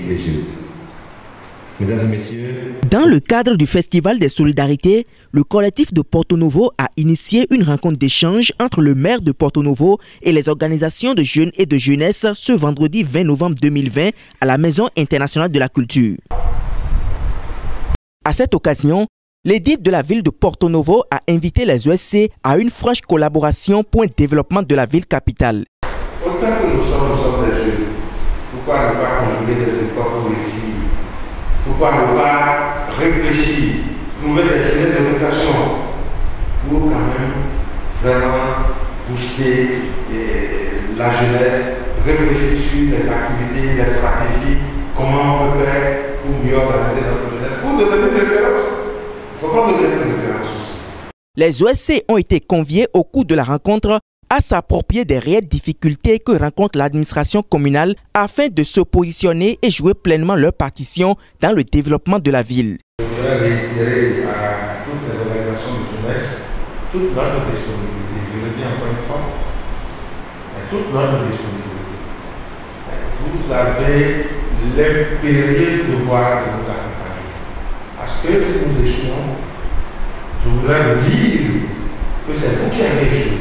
messieurs. Mesdames et messieurs. Dans le cadre du Festival des Solidarités, le collectif de Porto Novo a initié une rencontre d'échange entre le maire de Porto Novo et les organisations de jeunes et de jeunesse ce vendredi 20 novembre 2020 à la Maison internationale de la culture. À cette occasion, l'édit de la ville de Porto Novo a invité les ESC à une franche collaboration pour un développement de la ville capitale. Autant que nous sommes des jeunes, pourquoi ne pas conjuguer des efforts pour réussir? Pourquoi ne pas réfléchir, trouver des idées de réflexion pour quand même vraiment booster la jeunesse, réfléchir sur les activités, les stratégies, comment on peut faire pour mieux organiser notre jeunesse, pour devenir une référence. Il faut qu'on devienne une référence aussi. Les OSC ont été conviés au cours de la rencontre à s'approprier des réelles difficultés que rencontre l'administration communale afin de se positionner et jouer pleinement leur partition dans le développement de la ville. Je voudrais réitérer à toutes les organisations de jeunesse toute notre disponibilité. Je le dis encore une fois, toute notre disponibilité. Vous avez l'impérieux devoir de nous accompagner. Parce que si nous échouons, je voudrais vous dire que c'est vous qui avez échoué.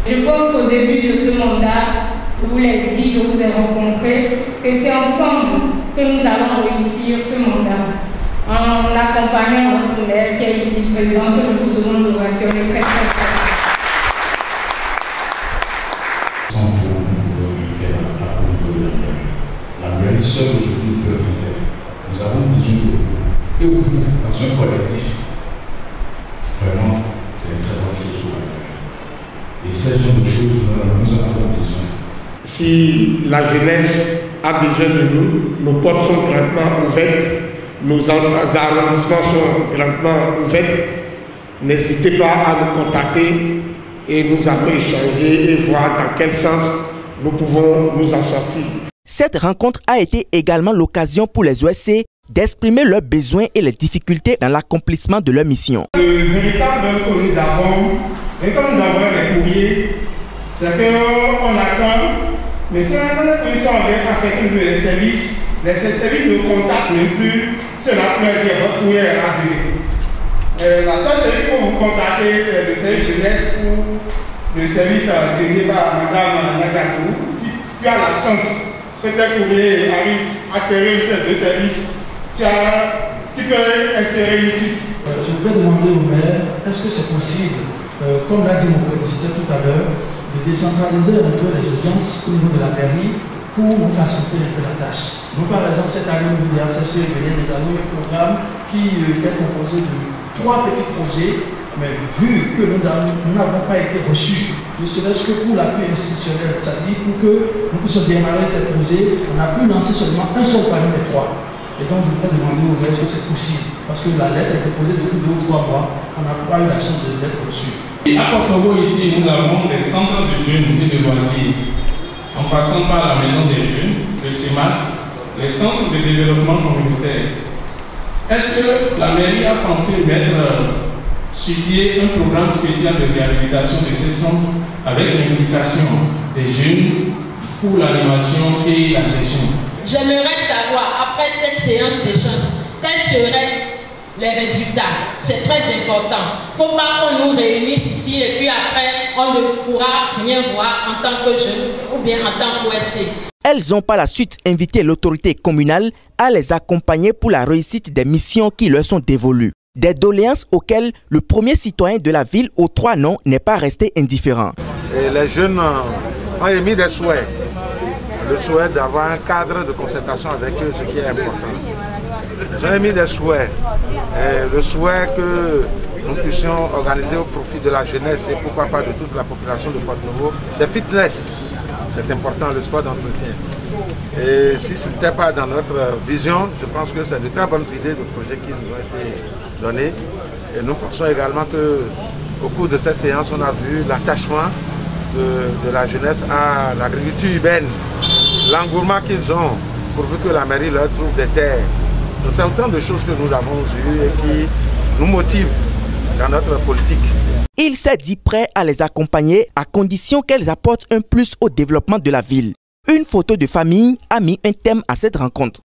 Je pense qu'au début de ce mandat, je vous l'ai dit, je vous ai rencontré, que c'est ensemble que nous allons réussir ce mandat. En accompagnant notre maire qui est ici présent, que je vous demande de rassurer très fort. Sans vous, nous pouvons rien faire au niveau de la mairie. La mairie seule aujourd'hui ne peut rien faire. Nous avons besoin de vous. Et vous, dans un collectif, vraiment, c'est une très bonne chose pour la mairie. Et ce genre de choses, nous en avons besoin. Si la jeunesse a besoin de nous, nos portes sont grandement ouvertes, nos arrondissements sont grandement ouverts. N'hésitez pas à nous contacter et nous allons échanger et voir dans quel sens nous pouvons nous en sortir. Cette rencontre a été également l'occasion pour les OSC d'exprimer leurs besoins et les difficultés dans l'accomplissement de leur mission. Le véritable que nous avons, et quand nous avons les courriers, c'est qu'on attend, mais si on a une condition avec les services ne contactent même plus, c'est la première dire votre courrier est arrivé. La seule service pour vous contacter, c'est le service jeunesse ou le service donné par Madame Nagatou. Si tu as la chance que tes courriers arrivent à atterrir sur le service, tu peux espérer une suite. Je voudrais demander au maire, est-ce que c'est possible, comme l'a dit mon prédécesseur tout à l'heure, de décentraliser un peu les audiences au niveau de la mairie pour nous faciliter un peu la tâche. Nous, par exemple, cette année, au niveau de la CCE, nous avons un programme qui était composé de 3 petits projets, mais vu que nous n'avons pas été reçus, ne serait-ce que pour l'appui institutionnel, c'est-à-dire pour que nous puissions démarrer ces projets, on a pu lancer seulement un seul parmi les 3. Et donc, je voudrais demander au maire est-ce que c'est possible. Parce que la lettre a été posée depuis 2 ou 3 mois, on n'a pas eu la chance de l'être reçue. Et à Porto Novo, ici, nous avons des centres de jeunes et de loisirs. En passant par la maison des jeunes, le CEMAC, les centres de développement communautaire. Est-ce que la mairie a pensé mettre sur pied un programme spécial de réhabilitation de ces centres avec l'implication des jeunes pour l'animation et la gestion? J'aimerais savoir, après cette séance d'échange, quels seraient les résultats. C'est très important. Il ne faut pas qu'on nous réunisse ici et puis après, on ne pourra rien voir en tant que jeune ou bien en tant qu'OSC. Elles ont par la suite invité l'autorité communale à les accompagner pour la réussite des missions qui leur sont dévolues. Des doléances auxquelles le premier citoyen de la ville aux 3 noms n'est pas resté indifférent. Et les jeunes ont émis des souhaits. Le souhait d'avoir un cadre de concertation avec eux, ce qui est important. Ils ont émis des souhaits. Le souhait que nous puissions organiser au profit de la jeunesse et pourquoi pas de toute la population de Porto Novo des fitness. C'est important, le sport d'entretien. Et si ce n'était pas dans notre vision, je pense que c'est de très bonnes idées de projets qui nous ont été données. Et nous pensons également qu'au cours de cette séance, on a vu l'attachement de la jeunesse à l'agriculture urbaine, l'engouement qu'ils ont pourvu que la mairie leur trouve des terres. Donc c'est autant de choses que nous avons eues et qui nous motivent dans notre politique. Il s'est dit prêt à les accompagner à condition qu'elles apportent un plus au développement de la ville. Une photo de famille a mis un thème à cette rencontre.